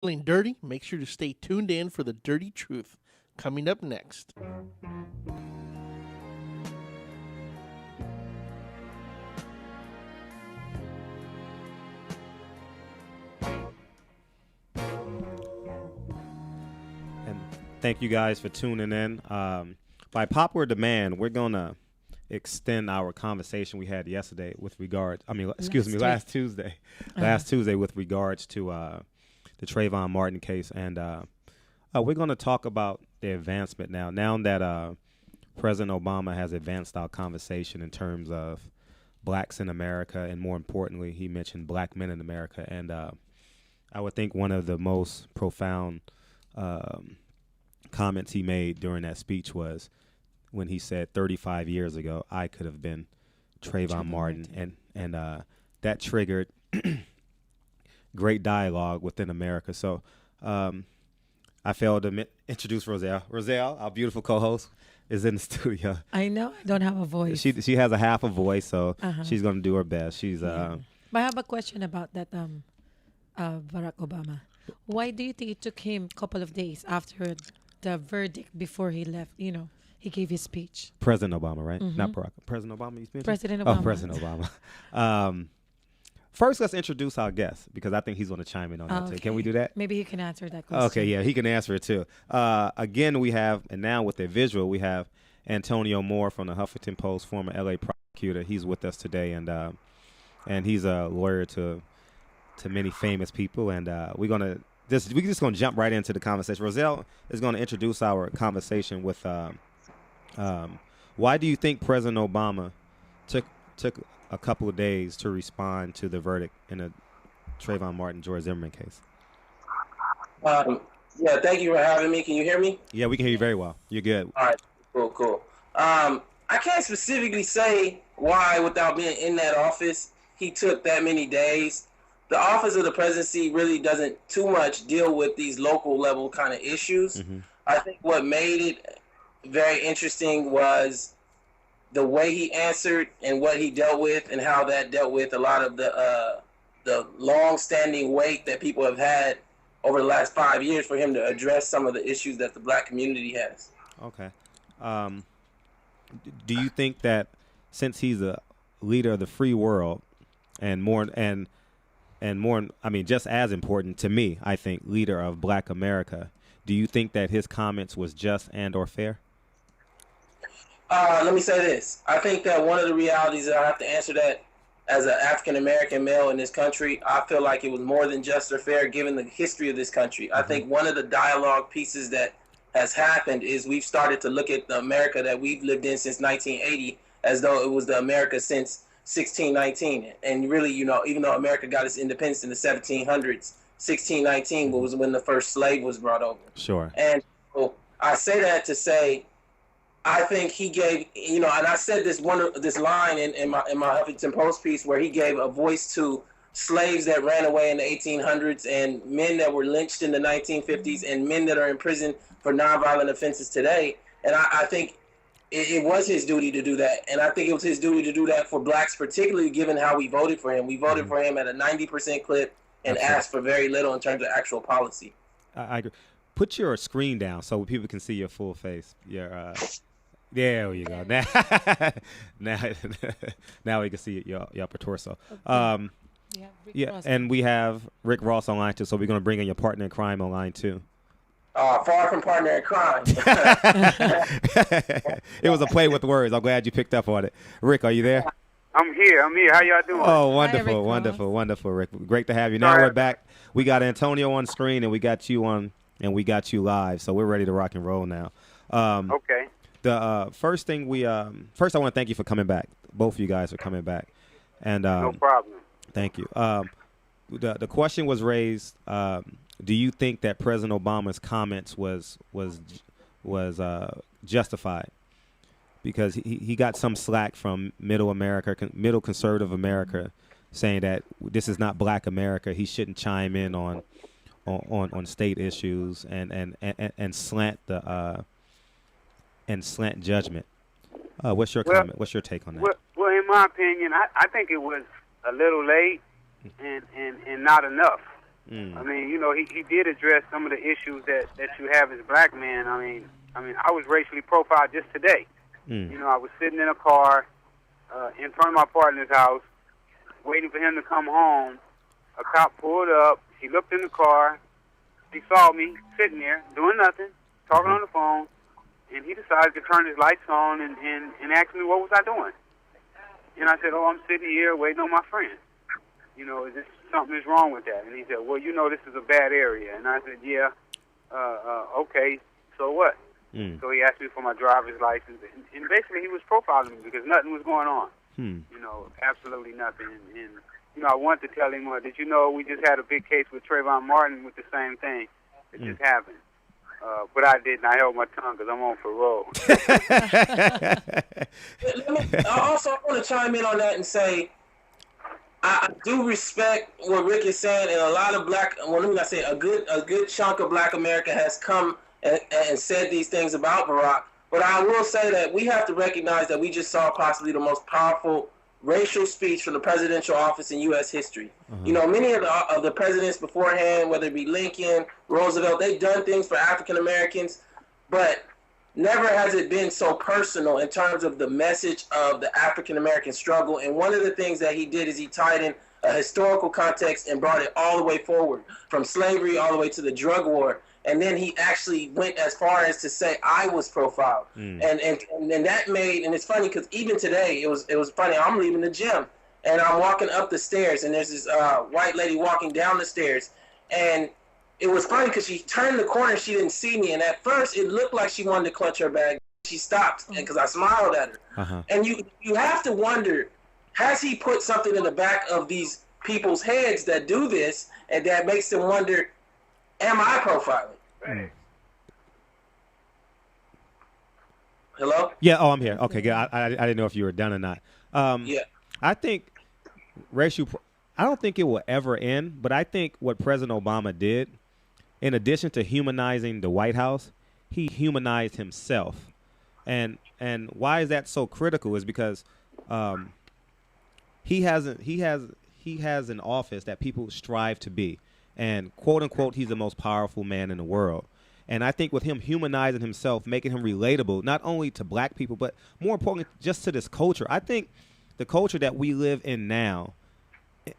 Feeling dirty? Make sure to stay tuned in for the dirty truth coming up next. And thank you guys for tuning in. By popular demand, we're going to extend our conversation we had yesterday with regard, last Tuesday. Last Tuesday with regards to the Trayvon Martin case. And we're going to talk about the advancement now. Now that President Obama has advanced our conversation in terms of blacks in America, and more importantly, he mentioned black men in America. And I would think one of the most profound comments he made during that speech was when he said 35 years ago, I could have been Trayvon Martin. And that triggered great dialogue within America. So I failed to introduce Roselle. Roselle, our beautiful co-host, is in the studio. I know I don't have a voice. She has a half a voice, so she's going to do her best. She's But I have a question about that Barack Obama. Why do you think it took him a couple of days after the verdict before he left, he gave his speech? President Obama, right? Not Barack. President Obama, you mentioned? President Obama. Oh, President Obama. First, let's introduce our guest, because I think he's going to chime in on that too. Can we do that? Maybe he can answer that question. Okay, yeah, he can answer it too. Again, we have, and now with the visual, we have Antonio Moore from the Huffington Post, former LA prosecutor. He's with us today, and he's a lawyer to many famous people. And we're just gonna jump right into the conversation. Roselle is going to introduce our conversation with why do you think President Obama took a couple of days to respond to the verdict in the Trayvon Martin, George Zimmerman case? Yeah, thank you for having me. Can you hear me? Yeah, we can hear you very well. You're good. All right, cool. I can't specifically say why, without being in that office, he took that many days. The office of the presidency really doesn't too much deal with these local level kind of issues. Mm-hmm. I think what made it very interesting was the way he answered and what he dealt with, and how that dealt with a lot of the long-standing weight that people have had over the last 5 years for him to address some of the issues that the black community has. Okay. Do you think that since he's a leader of the free world, and more, just as important to me, I think, leader of black America, do you think that his comments was just and or fair? Let me say this. I think that one of the realities that I have to answer that as an African-American male in this country, I feel like it was more than just or fair given the history of this country. Mm-hmm. I think one of the dialogue pieces that has happened is we've started to look at the America that we've lived in since 1980 as though it was the America since 1619. And really, even though America got its independence in the 1700s, 1619 was when the first slave was brought over. Sure. And so I say that to say, I think he gave, and I said this line in my Huffington Post piece where he gave a voice to slaves that ran away in the 1800s, and men that were lynched in the 1950s, and men that are in prison for nonviolent offenses today. And I think it was his duty to do that. And I think it was his duty to do that for blacks, particularly given how we voted for him. We voted for him at a 90% clip and asked for very little in terms of actual policy. I agree. Put your screen down so people can see your full face. There you go. Now we can see your upper torso. And we have Rick Ross online too, so we're going to bring in your partner in crime online too. Far from partner in crime. It was a play with words. I'm glad you picked up on it. Rick, are you there? I'm here. How y'all doing? Oh, wonderful, Rick. Great to have you. Now we're back. We got Antonio on screen, and we got you on, and we got you live. So we're ready to rock and roll now. Okay. The first thing first I want to thank you for coming back. Both of you guys are coming back, and no problem. Thank you. The question was raised. Do you think that President Obama's comments was justified? Because he got some slack from middle conservative America, saying that this is not black America. He shouldn't chime in on state issues and slant judgment. What's your comment? What's your take on that? Well, in my opinion, I think it was a little late and not enough. I mean, you know, he did address some of the issues that you have as black men. I mean, I was racially profiled just today. You know, I was sitting in a car in front of my partner's house, waiting for him to come home. A cop pulled up. He looked in the car. He saw me sitting there doing nothing, talking on the phone, and he decided to turn his lights on and ask me what was I doing. And I said, I'm sitting here waiting on my friend. You know, is this something is wrong with that? And he said, well, you know, this is a bad area. And I said, yeah, okay, so what? So he asked me for my driver's license. And basically he was profiling me because nothing was going on. You know, absolutely nothing. And you know, I wanted to tell him, did you know we just had a big case with Trayvon Martin with the same thing that just happened? But I didn't. I held my tongue because I'm on parole. I want to chime in on that and say, I do respect what Rick is saying, and a lot of a good chunk of Black America has come and said these things about Barack. But I will say that we have to recognize that we just saw possibly the most powerful racial speech from the presidential office in U.S. history. You know, many of the presidents beforehand, whether it be Lincoln, Roosevelt, they've done things for African Americans, but never has it been so personal in terms of the message of the African American struggle. And one of the things that he did is he tied in a historical context and brought it all the way forward, from slavery all the way to the drug war. And then he actually went as far as to say, I was profiled. And that made, and it's funny because even today, it was funny. I'm leaving the gym and I'm walking up the stairs and there's this white lady walking down the stairs. And it was funny because she turned the corner and she didn't see me. And at first it looked like she wanted to clutch her bag. She stopped because I smiled at her. And you have to wonder, has he put something in the back of these people's heads that do this and that makes them wonder, am I profiling? Hello? Yeah. Oh, I'm here. Okay. Good. I didn't know if you were done or not. Yeah. I think I don't think it will ever end, but I think what President Obama did, in addition to humanizing the White House, he humanized himself. And why is that so critical is because he has an office that people strive to be. And quote unquote, he's the most powerful man in the world. And I think with him humanizing himself, making him relatable, not only to black people, but more importantly, just to this culture. I think the culture that we live in now,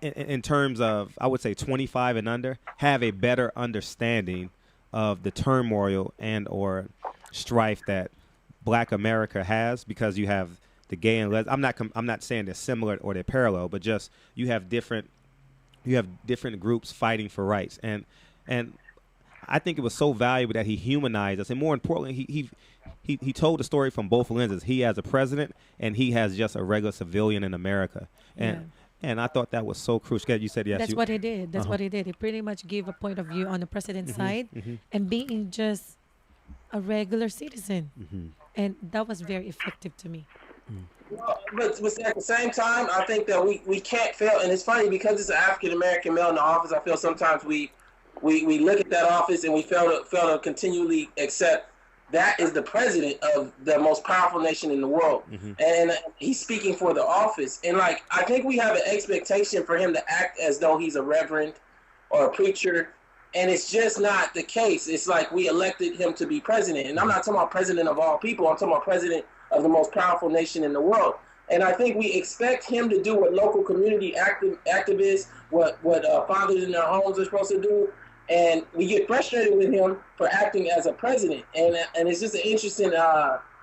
in terms of, I would say 25 and under, have a better understanding of the turmoil and or strife that Black America has, because you have the gay and lesbian. I'm not saying they're similar or they're parallel, but just you have different groups fighting for rights, and I think it was so valuable that he humanized us, and more importantly, he told the story from both lenses. He as a president, and he has just a regular civilian in America, and I thought that was so crucial. You said yes. That's what he did. That's what he did. He pretty much gave a point of view on the president's side, and being just a regular citizen, and that was very effective to me. But at the same time, I think that we can't fail, and it's funny because it's an African American male in the office. I feel sometimes we look at that office and we fail to continually accept that is the president of the most powerful nation in the world, and he's speaking for the office. And like, I think we have an expectation for him to act as though he's a reverend or a preacher, and it's just not the case. It's like we elected him to be president, and I'm not talking about president of all people. I'm talking about president of the most powerful nation in the world. And I think we expect him to do what local community activists, what fathers in their homes are supposed to do. And we get frustrated with him for acting as a president. And it's just an interesting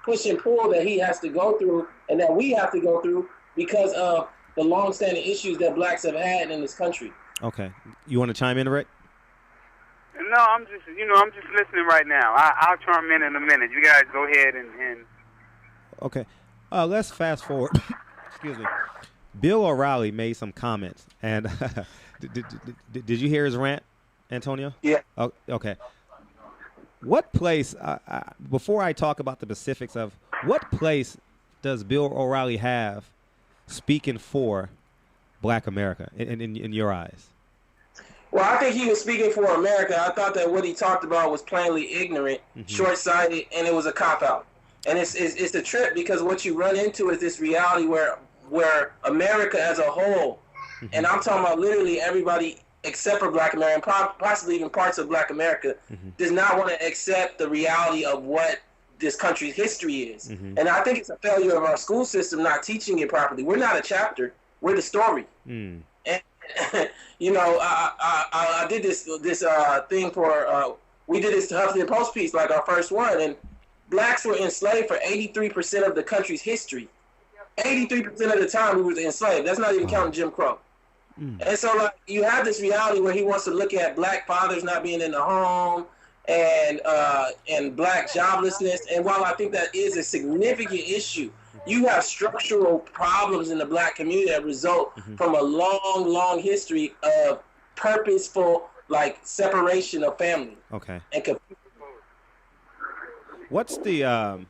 push and pull that he has to go through and that we have to go through because of the long-standing issues that blacks have had in this country. Okay. You want to chime in, Rick? No, I'm just listening right now. I'll chime in a minute. You guys go ahead and Okay. Let's fast forward. Excuse me. Bill O'Reilly made some comments. And did you hear his rant, Antonio? Yeah. Oh, okay. What place, before I talk about the specifics of, what place does Bill O'Reilly have speaking for Black America in your eyes? Well, I think he was speaking for America. I thought that what he talked about was plainly ignorant, short-sighted, and it was a cop-out. And it's a trip because what you run into is this reality where America as a whole, and I'm talking about literally everybody except for Black America, and possibly even parts of Black America, does not want to accept the reality of what this country's history is. And I think it's a failure of our school system not teaching it properly. We're not a chapter. We're the story. And, you know, I did this thing for, we did this to Huffington Post piece, like our first one, and blacks were enslaved for 83% of the country's history. 83% of the time we were enslaved. That's not even counting Jim Crow. And so, like, you have this reality where he wants to look at black fathers not being in the home and black joblessness. And while I think that is a significant issue, you have structural problems in the black community that result from a long, long history of purposeful, like, separation of family. Okay. And What's the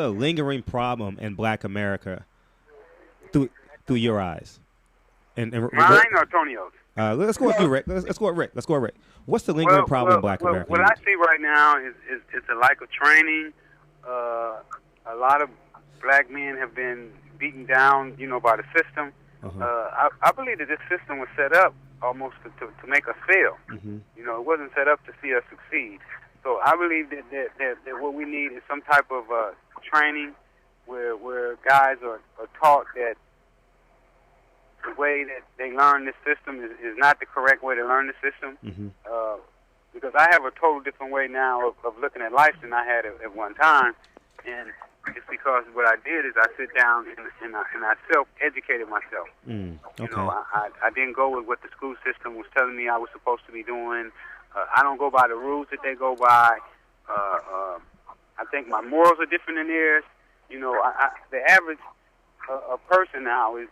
lingering problem in Black America through your eyes? And Mine or Antonio's? Let's go with you, Rick. Let's go with Rick. What's the lingering problem in Black America? What I see right now is a lack of training. A lot of black men have been beaten down, you know, by the system. I believe that this system was set up almost to make us fail. You know, it wasn't set up to see us succeed. So I believe that what we need is some type of training where guys are taught that the way that they learn this system is not the correct way to learn the system. Because I have a total different way now of looking at life than I had at one time. And it's because what I did is I sit down and I self-educated myself. You know, I didn't go with what the school system was telling me I was supposed to be doing. I don't go by the rules that they go by. I think my morals are different than theirs. You know, the average a person now is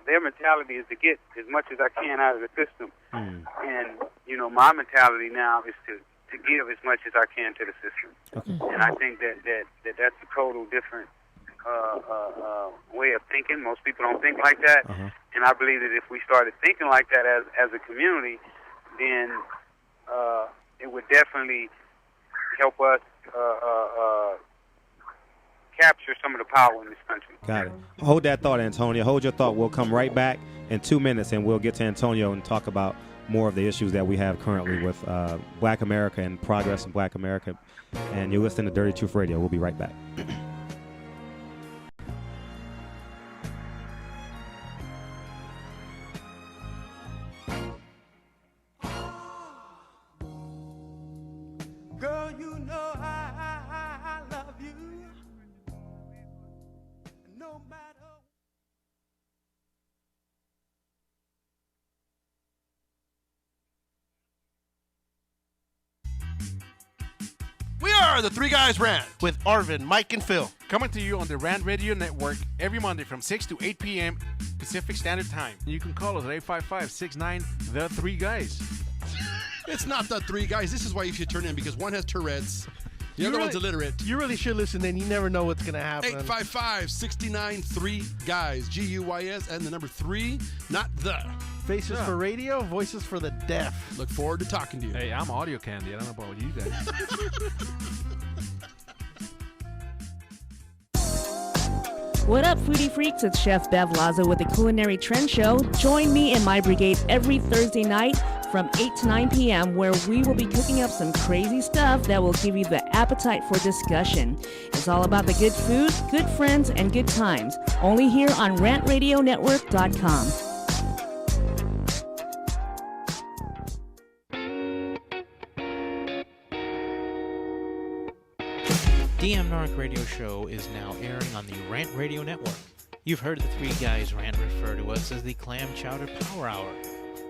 their mentality is to get as much as I can out of the system. And, you know, my mentality now is to give as much as I can to the system. And I think that's a total different way of thinking. Most people don't think like that. And I believe that if we started thinking like that as a community, then it would definitely help us capture some of the power in this country. Got it. Hold that thought, Antonio. Hold your thought. We'll come right back in 2 minutes, and we'll get to Antonio and talk about more of the issues that we have currently with Black America and progress in Black America. And you're listening to Dirty Truth Radio. We'll be right back. Girl, you know I love you. No matter. We are the Three Guys Rant. With Arvin, Mike, and Phil. Coming to you on the Rant Radio Network every Monday from 6 to 8 p.m. Pacific Standard Time. You can call us at 855-69 The Three Guys. It's not the Three Guys. This is why you should turn in, because one has Tourette's, the other one's illiterate. You really should listen in. You never know what's going to happen. 855-69 3 Guys, Guys, and the number 3, not the. Faces for radio, voices for the deaf. Look forward to talking to you. Hey, I'm audio candy. I don't know about you guys. What up, foodie freaks? It's Chef Bev Lazo with the Culinary Trend Show. Join me and my brigade every Thursday night from 8 to 9 p.m. where we will be cooking up some crazy stuff that will give you the appetite for discussion. It's all about the good food, good friends, and good times. Only here on RantRadioNetwork.com. DM Narc Radio Show is now airing on the Rant Radio Network. You've heard the Three Guys Rant refer to us as the Clam Chowder Power Hour.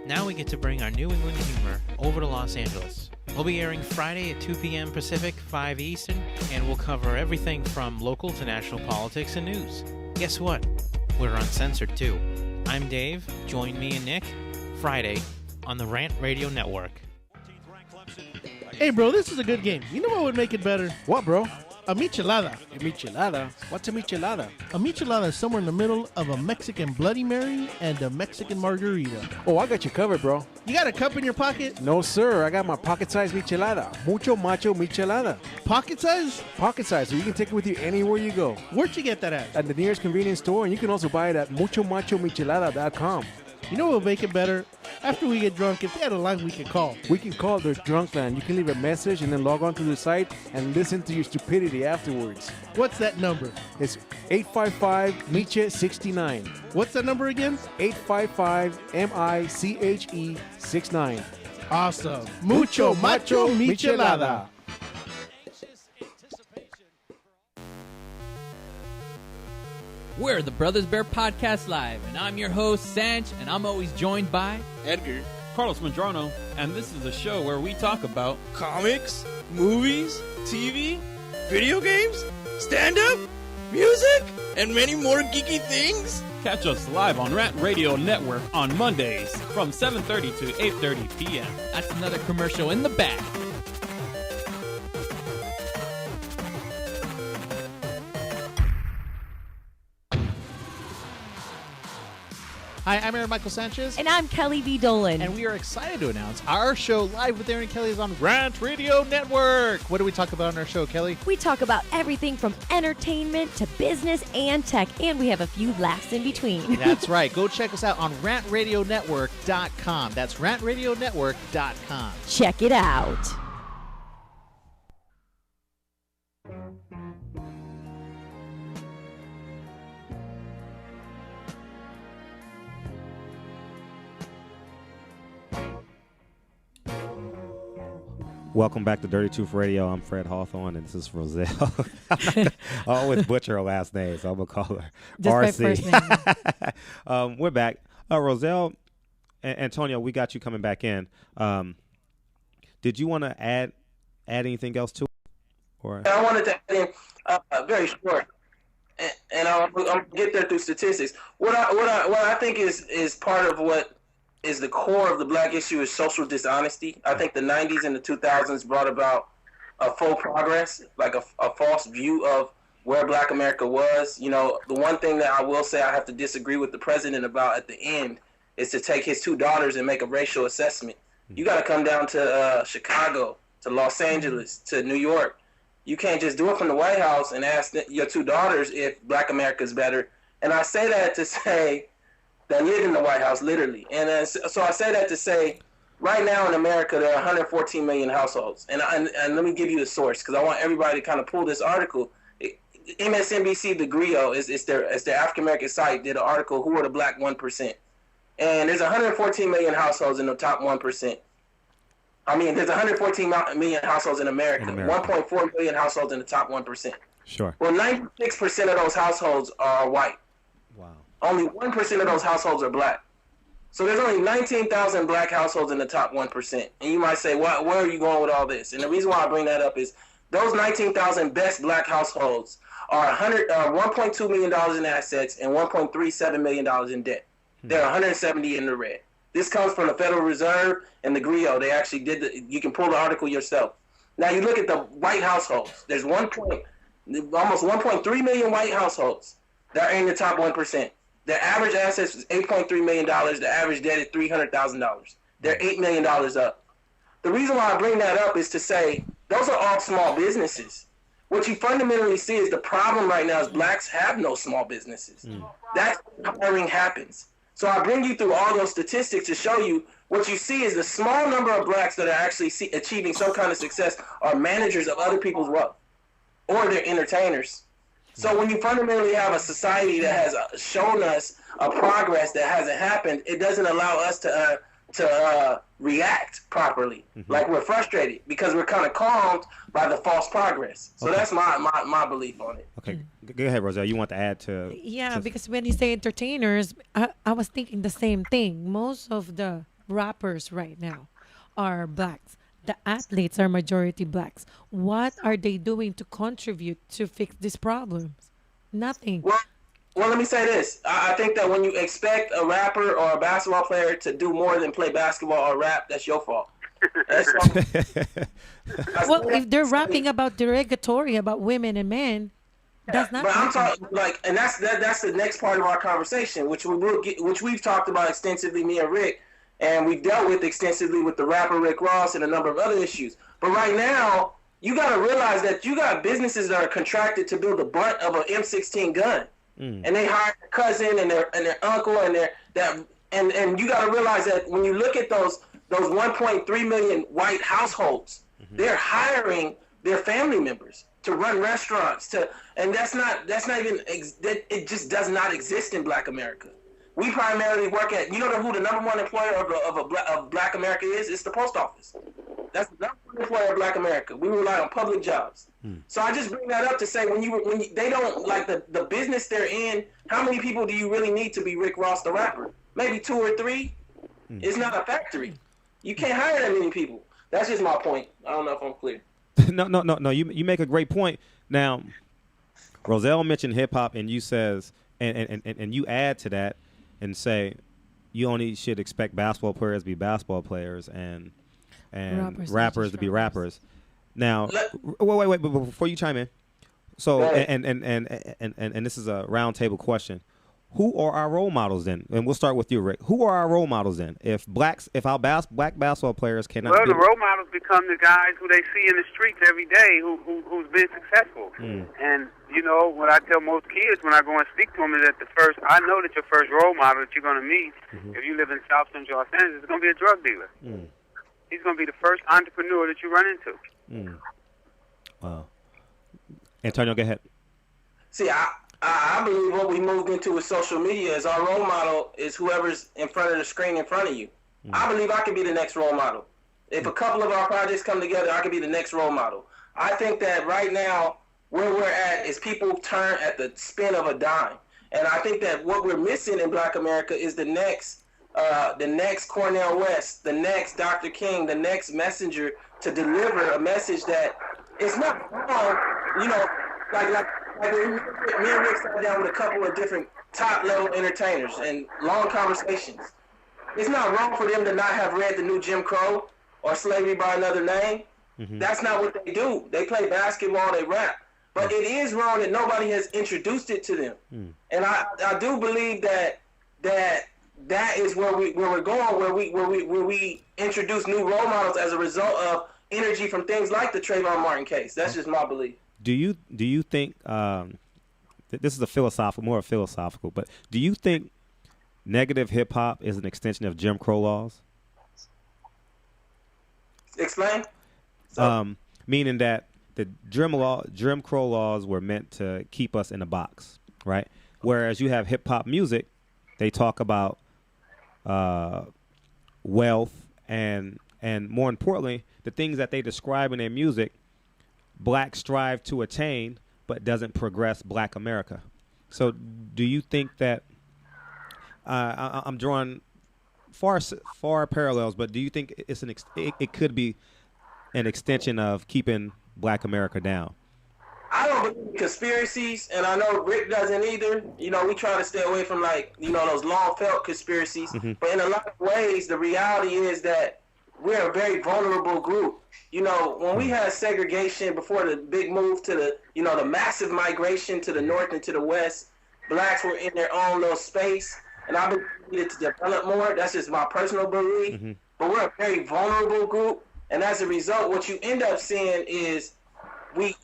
Now we get to bring our New England humor over to Los Angeles. We'll be airing Friday at 2 p.m. Pacific, 5 Eastern, and we'll cover everything from local to national politics and news. Guess what? We're uncensored too. I'm Dave. Join me and Nick Friday on the Rant Radio Network. Hey, bro, this is a good game. You know what would make it better? What, bro? A michelada. A michelada? What's a michelada? A michelada is somewhere in the middle of a Mexican Bloody Mary and a Mexican margarita. Oh, I got you covered, bro. You got a cup in your pocket? No, sir. I got my pocket-sized michelada. Mucho macho michelada. Pocket size? Pocket size, so you can take it with you anywhere you go. Where'd you get that at? At the nearest convenience store, and you can also buy it at muchomachomichelada.com. You know what will make it better? After we get drunk, if they had a line we could call. We can call their drunk line. You can leave a message and then log on to the site and listen to your stupidity afterwards. What's that number? It's 855-MICHE-69. What's that number again? 855-MICHE-69. Awesome. Mucho macho michelada. We're the Brothers Bear Podcast Live, and I'm your host, Sanch, and I'm always joined by Edgar, Carlos Madrano, and this is a show where we talk about comics, movies, TV, video games, stand-up, music, and many more geeky things. Catch us live on Rant Radio Network on Mondays from 7:30 to 8:30 p.m. That's another commercial in the back. Hi, I'm Aaron Michael Sanchez. And I'm Kelly V. Dolan. And we are excited to announce our show Live with Aaron Kelly is on Rant Radio Network. What do we talk about on our show, Kelly? We talk about everything from entertainment to business and tech, and we have a few laughs in between. That's right. Go check us out on rantradionetwork.com. That's rantradionetwork.com. Check it out. Welcome back to Dirty Truth Radio. I'm Fred Hawthorne, and this is Roselle. I always butcher her last name, so I'm going to call her Just RC. my first name. We're back. Roselle, Antonio, we got you coming back in. Did you want to add anything else to it? Or? I wanted to add in very short, and I'll get there through statistics. What I think is part of what is the core of the black issue is social dishonesty. I think the 90s and the 2000s brought about a faux progress, like a false view of where black America was. You know, the one thing that I will say I have to disagree with the president about at the end is to take his two daughters and make a racial assessment. You got to come down to Chicago, to Los Angeles, to New York. You can't just do it from the White House and ask your two daughters if black America is better. And I say that to say that live in the White House, literally. And so I say that to say, right now in America, there are 114 million households. And let me give you the source, because I want everybody to kind of pull this article. MSNBC, The Griot, is their African-American site, did an article, Who Are the Black 1%? And there's 114 million households in the top 1%. I mean, there's 114 million households in America. 1.4 million households in the top 1%. Sure. Well, 96% of those households are white. Wow. Only 1% of those households are black. So there's only 19,000 black households in the top 1%. And you might say, where are you going with all this? And the reason why I bring that up is those 19,000 best black households are $1.2 million in assets and $1.37 million in debt. They're 170 in the red. This comes from the Federal Reserve and the Griot. They actually did you can pull the article yourself. Now you look at the white households. There's almost 1.3 million white households that are in the top 1%. Their average assets is $8.3 million. The average debt is $300,000. They're $8 million up. The reason why I bring that up is to say those are all small businesses. What you fundamentally see is the problem right now is blacks have no small businesses. That's how hiring happens. So I bring you through all those statistics to show you what you see is the small number of blacks that are actually achieving some kind of success are managers of other people's wealth, or they're entertainers. So when you fundamentally have a society that has shown us a progress that hasn't happened, it doesn't allow us to react properly. Like we're frustrated because we're kind of calmed by the false progress. So that's my belief on it. Okay, go ahead, Roselle. You want to add to? Yeah, because when you say entertainers, I was thinking the same thing. Most of the rappers right now are blacks. The athletes are majority blacks. What are they doing to contribute to fix these problems? Nothing. Well, let me say this. I think that when you expect a rapper or a basketball player to do more than play basketball or rap, that's your fault. Well, if they're rapping about derogatory about women and men, that's not. But I'm talking and that's the next part of our conversation, which we've talked about extensively, me and Rick, and we've dealt with extensively with the rapper Rick Ross and a number of other issues. But right now, you got to realize that you got businesses that are contracted to build the butt of an M16 gun. And they hire their cousin and their uncle and that And you got to realize that when you look at those 1.3 million white households, they're hiring their family members to run restaurants, and that's not even it just does not exist in Black America. We primarily work at, you know who the number one employer of Black America is? It's the post office. That's the number one employer of Black America. We rely on public jobs. So I just bring that up to say when they don't like the business they're in, how many people do you really need to be Rick Ross the rapper? Maybe 2 or 3. It's not a factory. You can't hire that many people. That's just my point. I don't know if I'm clear. No. You make a great point. Now, Roselle mentioned hip hop, and you says, and you add to that, and say, you only should expect basketball players to be basketball players, and rappers to be rappers. Now, wait, before you chime in. So, and this is a round table question. Who are our role models then? And we'll start with you, Rick. Who are our role models then? If our black basketball players cannot, the role models become the guys who they see in the streets every day, who's been successful. And you know what I tell most kids when I go and speak to them is that I know that your first role model that you're going to meet, if you live in South Central Los Angeles, is going to be a drug dealer. He's going to be the first entrepreneur that you run into. Wow. Antonio, go ahead. See, I believe what we moved into with social media is our role model is whoever's in front of the screen in front of you. I believe I could be the next role model. If a couple of our projects come together, I could be the next role model. I think that right now where we're at is people turn at the spin of a dime. And I think that what we're missing in Black America is the next Cornel West, the next Dr. King, the next messenger to deliver a message that it's not wrong, you know, like me and Rick sat down with a couple of different top-level entertainers and long conversations. It's not wrong for them to not have read the new Jim Crow or Slavery by Another Name. That's not what they do. They play basketball, they rap. But it is wrong that nobody has introduced it to them. And I do believe that is where we're going, where we introduce new role models as a result of energy from things like the Trayvon Martin case. That's just my belief. Do you think this is more philosophical, but do you think negative hip hop is an extension of Jim Crow laws? Explain. Meaning that the Jim Crow laws were meant to keep us in a box, right? Whereas you have hip hop music, they talk about wealth and more importantly, the things that they describe in their music, blacks strive to attain, but doesn't progress Black America. So, do you think that I'm drawing far parallels? But do you think it's it could be an extension of keeping Black America down? I don't believe in conspiracies, and I know Rick doesn't either. You know, we try to stay away from those long felt conspiracies. But in a lot of ways, the reality is that we're a very vulnerable group. You know, when we had segregation before the big move to the massive migration to the north and to the west, blacks were in their own little space, and I believe we needed to develop more. That's just my personal belief. But we're a very vulnerable group, and as a result, what you end up seeing is we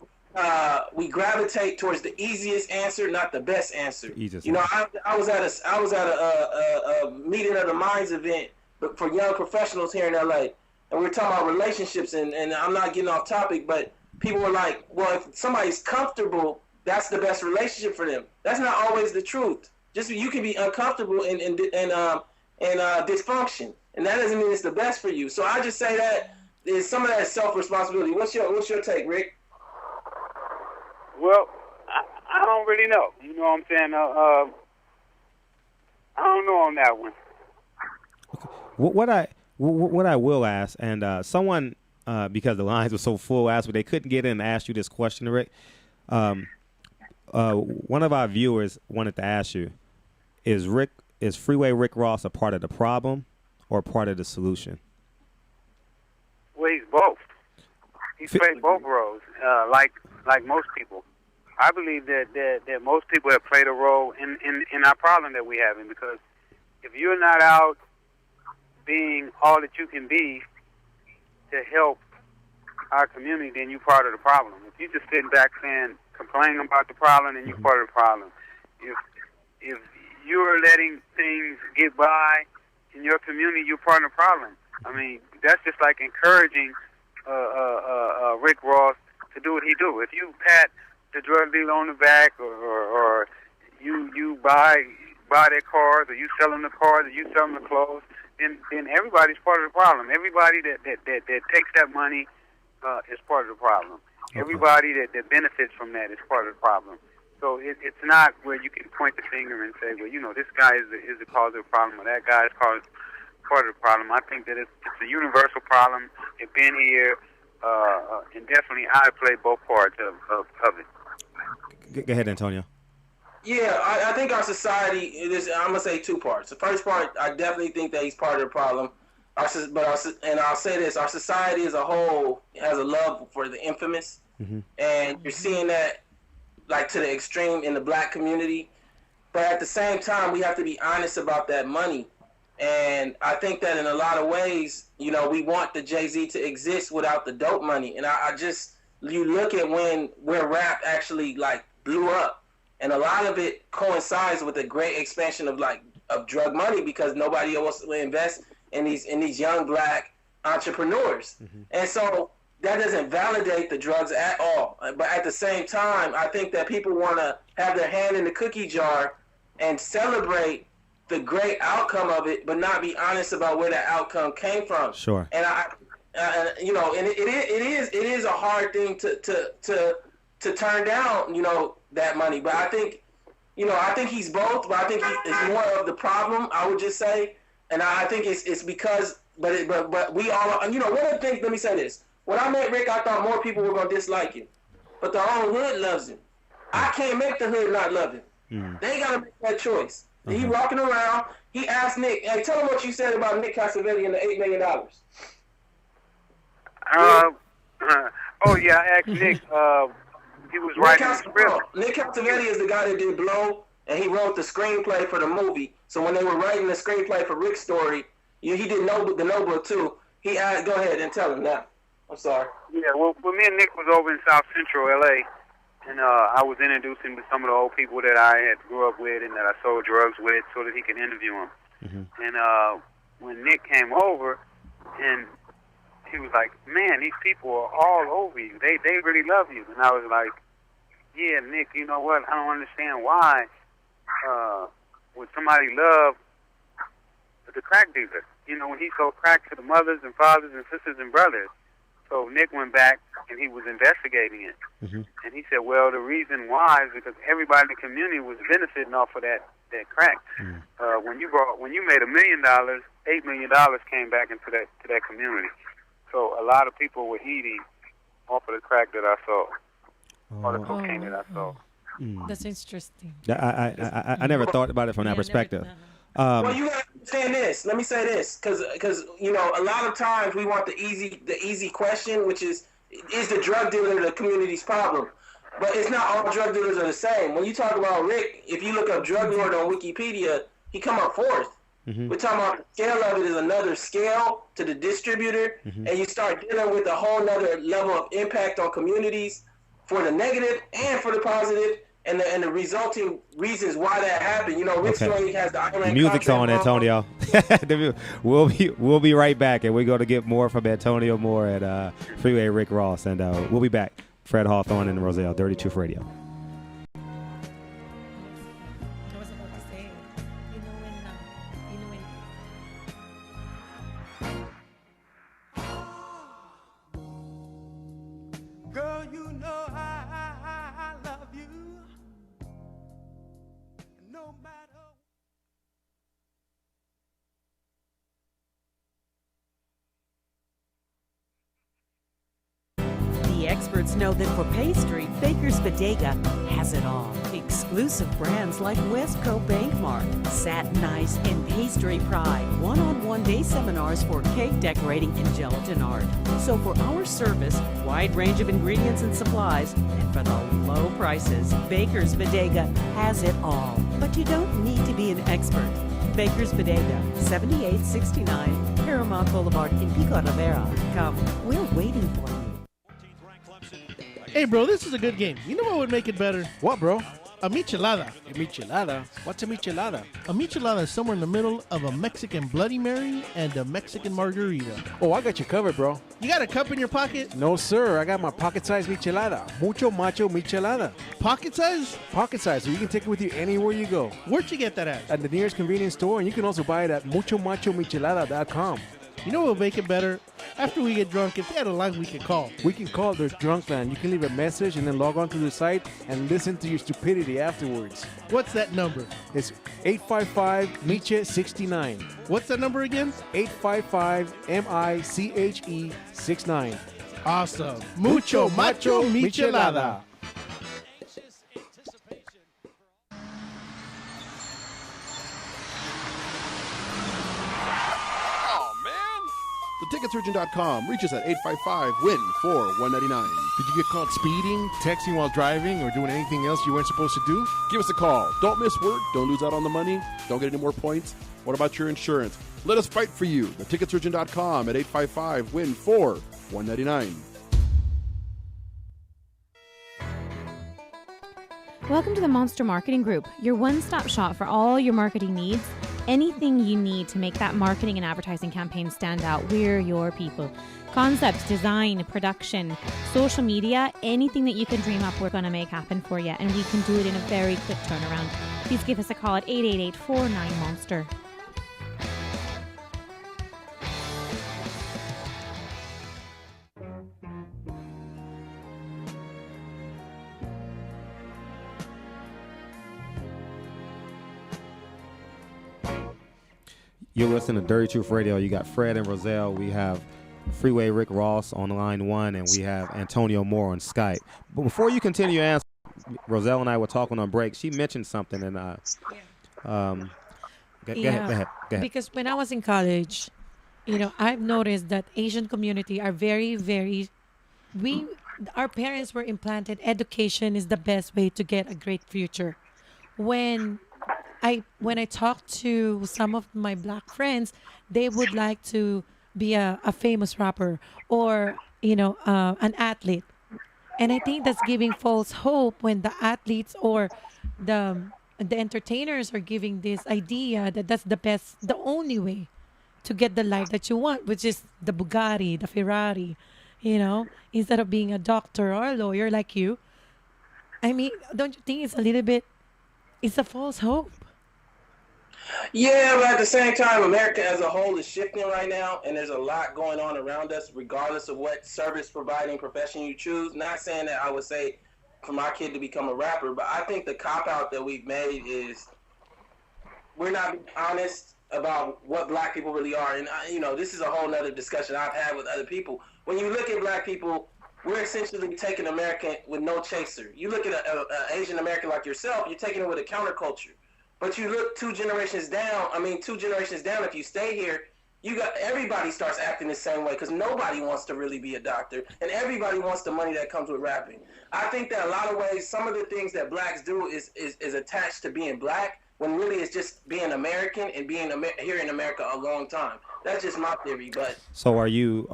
gravitate towards the easiest answer, not the best answer. You know, I was at a meeting of the minds event for young professionals here in LA, and we were talking about relationships, and I'm not getting off topic, but people were like, well, if somebody's comfortable, that's the best relationship for them. That's not always the truth. Just you can be uncomfortable in dysfunction, and that doesn't mean it's the best for you. So I just say that there's some of that self-responsibility. What's your take, Rick? Well, I don't really know. You know what I'm saying? I don't know on that one. What I will ask, and someone because the lines were so full, asked, but they couldn't get in and ask you this question, Rick. One of our viewers wanted to ask you: Is Freeway Rick Ross a part of the problem or part of the solution? Well, he's both. He's played both roles, like most people. I believe that most people have played a role in our problem that we're having, because if you're not out being all that you can be to help our community, then you're part of the problem. If you're just sitting back complaining about the problem, then you're part of the problem. If you're letting things get by in your community, you're part of the problem. I mean, that's just like encouraging Rick Ross to do what he do. If you pat the drug dealer on the back, or you buy their cars, or you sell them the cars, or you sell them the clothes, then everybody's part of the problem. Everybody that takes that money is part of the problem. Okay. Everybody that benefits from that is part of the problem. So it's not where you can point the finger and say, well, you know, this guy is the cause of the problem, or that guy is part of the problem. I think that it's a universal problem. It's been here, and definitely I play both parts of it. Go ahead, Antonio. Yeah, I think our society, I'm going to say two parts. The first part, I definitely think that he's part of the problem. And I'll say this, our society as a whole has a love for the infamous. Mm-hmm. And you're seeing that like to the extreme in the black community. But at the same time, we have to be honest about that money. And I think that in a lot of ways, you know, we want the Jay-Z to exist without the dope money. And you look at where rap actually like blew up. And a lot of it coincides with a great expansion of drug money, because nobody else will invest in these young black entrepreneurs. Mm-hmm. And so that doesn't validate the drugs at all. But at the same time, I think that people want to have their hand in the cookie jar and celebrate the great outcome of it, but not be honest about where that outcome came from. Sure. And it is a hard thing to turn down, you know, that money. But I think he's both, but I think he is more of the problem, I would just say. And I think it's because, but we all, you know, one of the things, let me say this. When I met Rick, I thought more people were going to dislike him. But the whole hood loves him. I can't make the hood not love him. Mm. They got to make that choice. Mm-hmm. He walking around, he asked Nick, hey, tell him what you said about Nick Cassavetes and the $8 million. I asked Nick, he was writing the script. Nick Cassavetes is the guy that did Blow, and he wrote the screenplay for the movie. So when they were writing the screenplay for Rick's story, he did the Notebook too. He asked, go ahead and tell him now. I'm sorry. Yeah, well, me and Nick was over in South Central L.A., and I was introducing to some of the old people that I had grew up with and that I sold drugs with so that he could interview them. Mm-hmm. And when Nick came over, and he was like, man, these people are all over you. They really love you. And I was like, yeah, Nick, you know what? I don't understand why would somebody love the crack dealer. You know, when he sold crack to the mothers and fathers and sisters and brothers. So Nick went back and he was investigating it. Mm-hmm. And he said, well, the reason why is because everybody in the community was benefiting off of that crack. Mm-hmm. When you made $1 million, $8 million came back into that community. So a lot of people were eating off of the crack that I sold, or the cocaine that I sold. That's interesting. I never thought about it from that perspective. Well, you gotta understand this. Let me say this, because you know, a lot of times we want the easy question, which is the drug dealer the community's problem? But it's not all drug dealers are the same. When you talk about Rick, if you look up drug lord on Wikipedia, he come up fourth. Mm-hmm. We're talking about the scale of it is another scale to the distributor, mm-hmm. and you start dealing with a whole nother level of impact on communities for the negative and for the positive, and the resulting reasons why that happened. You know, Rick Story has the Iran music's on, Antonio. We'll be right back, and we're going to get more from Antonio Moore at Freeway Rick Ross, and we'll be back. Fred Hawthorne and Roselle, Dirty Truth Radio. Girl, you know I love you. No matter. The experts know that for pastry, Baker's Bodega has it all. Exclusive brands like Westco Bankmark, Satin Ice, and Pastry Pride. One-on-one day seminars for cake decorating and gelatin art. So for our service, wide range of ingredients and supplies, and for the low prices, Baker's Bodega has it all. But you don't need to be an expert. Baker's Bodega, 7869 Paramount Boulevard in Pico Rivera. Come, we're waiting for you. Hey, bro, this is a good game. You know what would make it better? What, bro? A michelada. A michelada? What's a michelada? A michelada is somewhere in the middle of a Mexican Bloody Mary and a Mexican margarita. Oh, I got you covered, bro. You got a cup in your pocket? No, sir. I got my pocket-sized michelada. Mucho macho michelada. Pocket size? Pocket size, so you can take it with you anywhere you go. Where'd you get that at? At the nearest convenience store, and you can also buy it at muchomachomichelada.com. You know what will make it better? After we get drunk, if they had a line we can call. We can call their drunk line. You can leave a message and then log on to the site and listen to your stupidity afterwards. What's that number? It's 855-MICHE-69. What's that number again? 855-MICHE-69. Awesome. Mucho macho michelada. Theticketsurgeon.com. Reach us at 855-WIN-4-199. Did you get caught speeding, texting while driving, or doing anything else you weren't supposed to do? Give us a call. Don't miss work. Don't lose out on the money. Don't get any more points. What about your insurance? Let us fight for you. Theticketsurgeon.com at 855-WIN-4-199. Welcome to the Monster Marketing Group, your one-stop shop for all your marketing needs. Anything you need to make that marketing and advertising campaign stand out, we're your people. Concepts, design, production, social media, anything that you can dream up, we're going to make happen for you. And we can do it in a very quick turnaround. Please give us a call at 888-49-MONSTER. You're listening to Dirty Truth Radio. You got Fred and Roselle. We have Freeway Rick Ross on line 1, and we have Antonio Moore on Skype. But before you continue answering, Roselle and I were talking on break. She mentioned something, and go ahead. Because when I was in college, I've noticed that Asian community are very, very. Our parents were implanted education is the best way to get a great future. When I talk to some of my black friends, they would like to be a famous rapper or an athlete, and I think that's giving false hope when the athletes or the entertainers are giving this idea that that's the only way to get the life that you want, which is the Bugatti, the Ferrari, instead of being a doctor or a lawyer like you. I mean, don't you think it's a false hope? Yeah, but at the same time, America as a whole is shifting right now, and there's a lot going on around us, regardless of what service-providing profession you choose. Not saying that I would say for my kid to become a rapper, but I think the cop-out that we've made is we're not being honest about what black people really are. And, this is a whole nother discussion I've had with other people. When you look at black people, we're essentially taking America with no chaser. You look at an Asian American like yourself, you're taking it with a counterculture. But you look two generations down, if you stay here, everybody starts acting the same way because nobody wants to really be a doctor, and everybody wants the money that comes with rapping. I think that a lot of ways, some of the things that blacks do is attached to being black, when really it's just being American and being here in America a long time. That's just my theory. But so are you?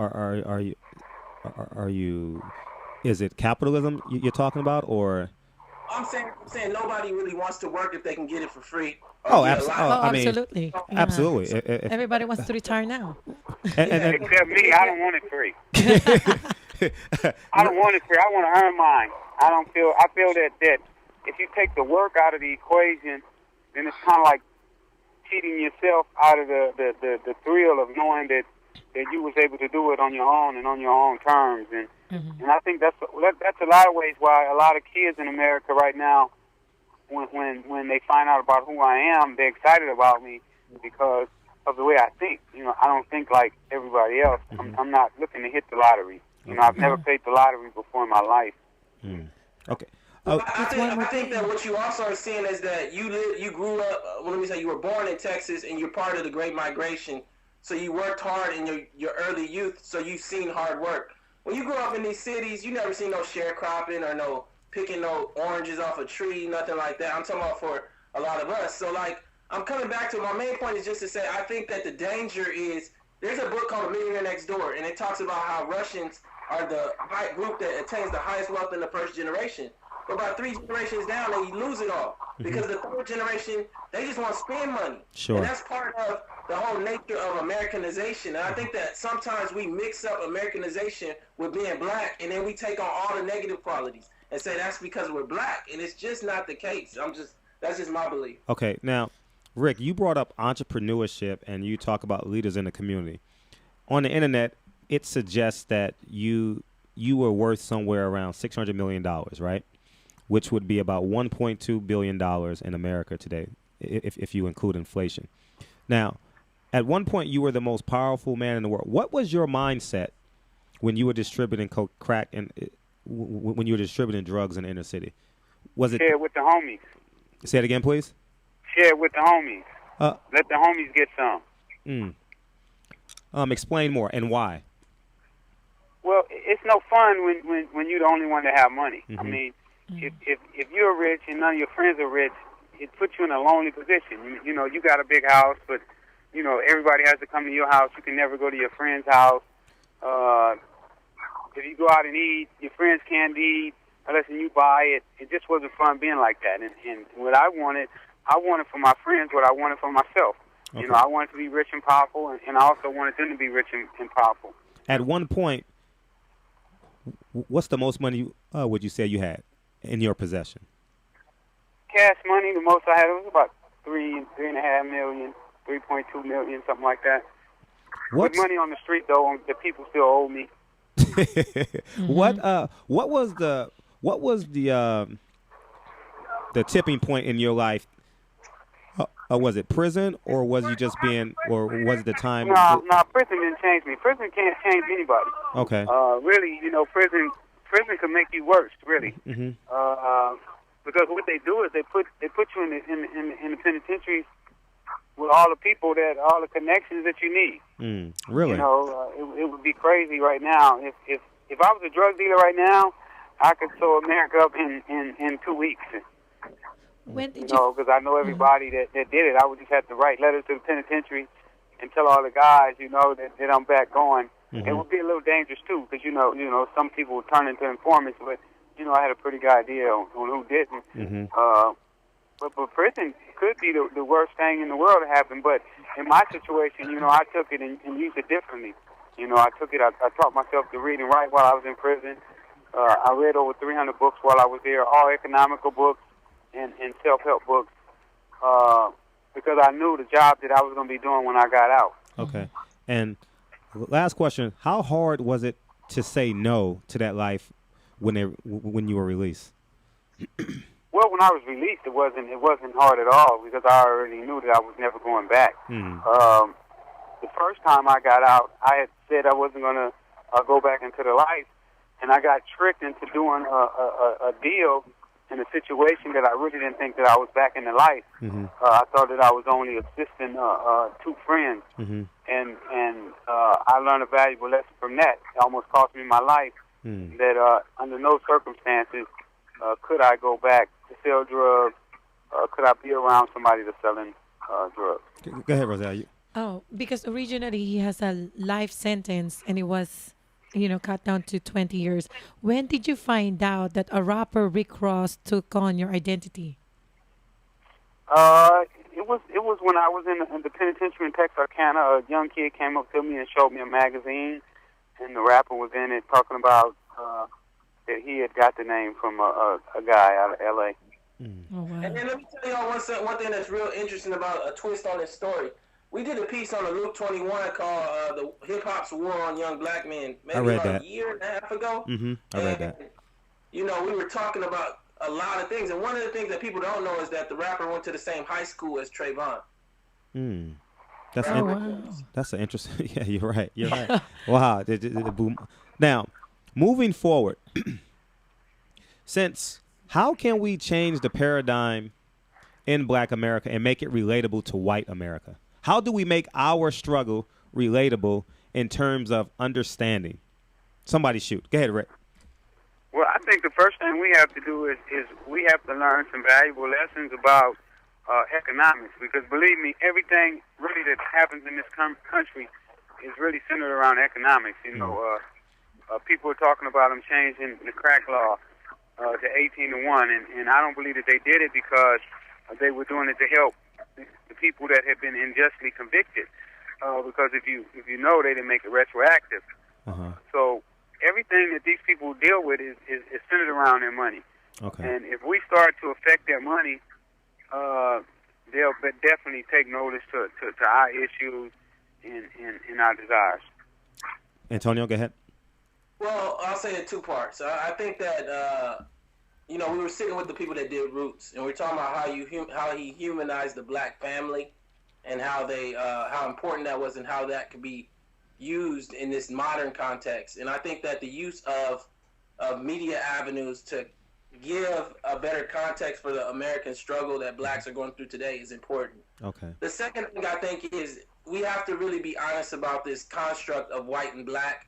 Is it capitalism you're talking about, or? I'm saying nobody really wants to work if they can get it for free. Absolutely. Absolutely. Everybody wants to retire now. Except me, I don't want it free. I don't want it free. I want to earn mine. I feel that if you take the work out of the equation, then it's kind of like cheating yourself out of the thrill of knowing that you was able to do it on your own and on your own terms. And I think that's a lot of ways why a lot of kids in America right now, when they find out about who I am, they're excited about me because of the way I think. I don't think like everybody else. I'm not looking to hit the lottery. I've never played the lottery before in my life. Okay. I think that what you also are seeing is that you grew up. You were born in Texas and you're part of the Great Migration. So you worked hard in your early youth. So you've seen hard work. When you grew up in these cities, you never seen no sharecropping or no picking no oranges off a tree, nothing like that. I'm talking about for a lot of us. So I'm coming back to my main point is just to say I think that the danger is there's a book called A Millionaire Next Door, and it talks about how Russians are the group that attains the highest wealth in the first generation. but about 3 generations down, they lose it all because the third generation, they just want to spend money. Sure. And that's part of the whole nature of Americanization. And I think that sometimes we mix up Americanization with being black, and then we take on all the negative qualities and say that's because we're black, and it's just not the case. That's just my belief. Okay, now, Rick, you brought up entrepreneurship, and you talk about leaders in the community. On the internet, it suggests that you were worth somewhere around $600 million, right? Which would be about $1.2 billion in America today, if you include inflation. Now, at one point, you were the most powerful man in the world. What was your mindset when you were distributing crack and when you were distributing drugs in the inner city? Was it share with the homies? Say it again, please. Share with the homies. Let the homies get some. Explain more and why. Well, it's no fun when you're the only one to have money. Mm-hmm. I mean, if you're rich and none of your friends are rich, it puts you in a lonely position. You know, you got a big house, but you know everybody has to come to your house. You can never go to your friend's house. If you go out and eat, your friends can't eat unless you buy it. It just wasn't fun being like that. And what I wanted for my friends what I wanted for myself. Okay. You know, I wanted to be rich and powerful, and I also wanted them to be rich and powerful. At one point, what's the most money would you say you had in your possession? Cash money, the most I had was about $3.5 million, $3.2 million, something like that. What? With money on the street, though, the people still owe me. What was the tipping point in your life? Was it prison, or was you just being, or was it the time? No, prison didn't change me. Prison can't change anybody. Okay. Really, you know, prison can make you worse. Really. Mm-hmm. Because what they do is they put you in the penitentiaries with all the connections that you need. Really? You know, it would be crazy right now if I was a drug dealer right now, I could sew America up in 2 weeks. When did because I know everybody that did it. I would just have to write letters to the penitentiary and tell all the guys, that I'm back going. Mm-hmm. It would be a little dangerous too, because you know, some people would turn into informants, but I had a pretty good idea on who didn't. Mm-hmm. But prison could be the worst thing in the world to happen. But in my situation, I took it and used it differently. I took it. I taught myself to read and write while I was in prison. I read over 300 books while I was there, all economical books and self-help books, because I knew the job that I was going to be doing when I got out. Okay. And last question: how hard was it to say no to that life when you were released? Well, when I was released, it wasn't hard at all because I already knew that I was never going back. The first time I got out, I had said I wasn't going to go back into the life, and I got tricked into doing a deal in a situation that I really didn't think that I was back in the life. Mm-hmm. I thought that I was only assisting two friends, mm-hmm. and I learned a valuable lesson from that. It almost cost me my life. That under no circumstances could I go back to sell drugs. Could I be around somebody that's selling drugs? Go ahead, Roselle. Oh, because originally he has a life sentence and it was, cut down to 20 years. When did you find out that a rapper, Rick Ross, took on your identity? It was when I was in the penitentiary in Texarkana. A young kid came up to me and showed me a magazine, and the rapper was in it talking about that he had got the name from a guy out of L.A. Oh, wow. And then let me tell y'all one thing that's real interesting about a twist on this story. We did a piece on the Luke 21 called "The Hip Hop's War on Young Black Men." Maybe I read about that. a year and a half ago. Mm-hmm. I read that. We were talking about a lot of things, and one of the things that people don't know is that the rapper went to the same high school as Trayvon. That's wow. That's an interesting. Yeah, you're right. You're right. Wow. Now, moving forward, how can we change the paradigm in Black America and make it relatable to white America? How do we make our struggle relatable in terms of understanding? Somebody shoot. Go ahead, Rick. Well, I think the first thing we have to do is we have to learn some valuable lessons about economics, because believe me, everything really that happens in this country is really centered around economics. People are talking about them changing the crack law. to 18-1, and I don't believe that they did it because they were doing it to help the people that had been unjustly convicted. Because if you know, they didn't make it retroactive. So everything that these people deal with is centered around their money. Okay. And if we start to affect their money, they'll definitely take notice to our issues and our desires. Antonio, go ahead. Well, I'll say it in two parts. I think that we were sitting with the people that did Roots, and we're talking about how he humanized the black family, and how important that was, and how that could be used in this modern context. And I think that the use of media avenues to give a better context for the American struggle that blacks are going through today is important. Okay. The second thing I think is we have to really be honest about this construct of white and black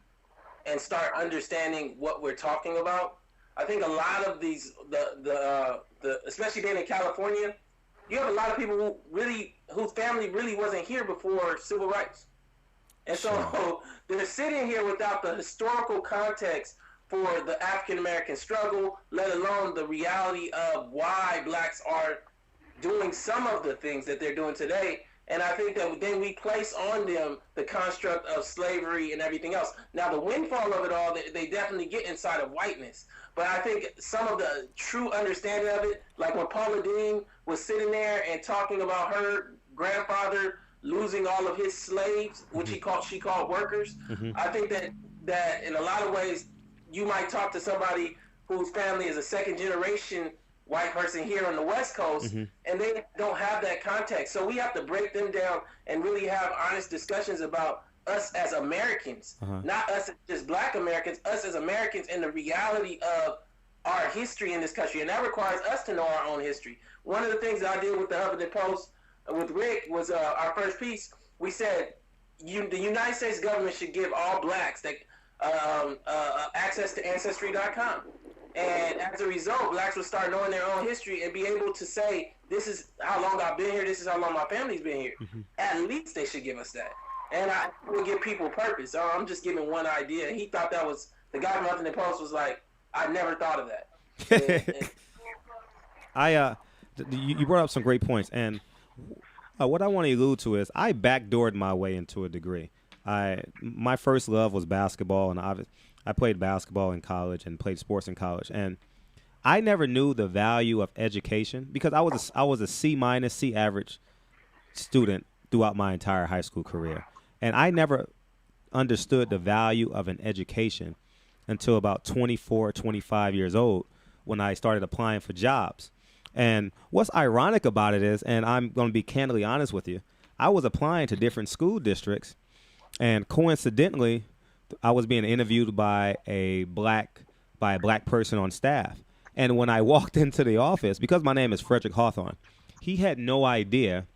and start understanding what we're talking about. I think a lot of these, especially being in California, you have a lot of people whose family really wasn't here before civil rights. And so they're sitting here without the historical context for the African American struggle, let alone the reality of why blacks are doing some of the things that they're doing today. And I think that then we place on them the construct of slavery and everything else. Now, the windfall of it all, they definitely get inside of whiteness. But I think some of the true understanding of it, like when Paula Deen was sitting there and talking about her grandfather losing all of his slaves, which she called workers. I think that in a lot of ways, you might talk to somebody whose family is a second generation white person here on the West Coast, and they don't have that context. So we have to break them down and really have honest discussions about us as Americans, not us as just black Americans, us as Americans and the reality of our history in this country. And that requires us to know our own history. One of the things that I did with the Huffington Post with Rick was our first piece. We said the United States government should give all blacks access to Ancestry.com. And as a result, blacks would start knowing their own history and be able to say, this is how long I've been here, this is how long my family's been here. At least they should give us that. And I would give people purpose. I'm just giving one idea. He thought that was, the guy from Huffington Post was like, I never thought of that. You brought up some great points. And what I want to allude to is I backdoored my way into a degree. My first love was basketball, and I played basketball in college and played sports in college. And I never knew the value of education because I was a C- C average student throughout my entire high school career. And I never understood the value of an education until about 24, 25 years old when I started applying for jobs. And what's ironic about it is, and I'm going to be candidly honest with you, I was applying to different school districts, and coincidentally, I was being interviewed by a black person on staff. And when I walked into the office, because my name is Frederick Hawthorne, he had no idea